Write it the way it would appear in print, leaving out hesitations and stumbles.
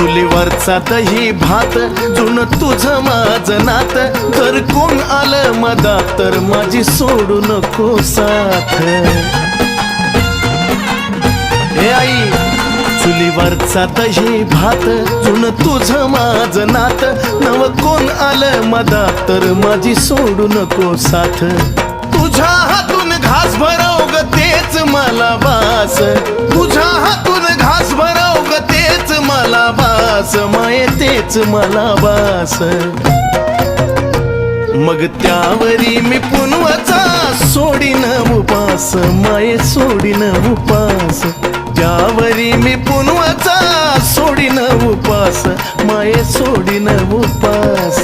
चुलीवरचा दही भात जुन तुझं माझं नात, जर कोण आलं मधात तर माझी सोडू नको साथ. हे आई, चुलीवरचा दही भात जुन तुझं माझं नात, नव कोण आलं मधात तर माझी सोडू नको साथ. तुझ्या हातून घास भरव ग तेच मला बास, तुझ्या हातून घास भरव ग तेच मला बास, माये तेच मला बास. मग त्यावरी मी पुनवाचा सोडीन उपास, माये सोडीन उपास. त्यावरी मी पुनवाचा सोडीन उपास, माये सोडीन उपास.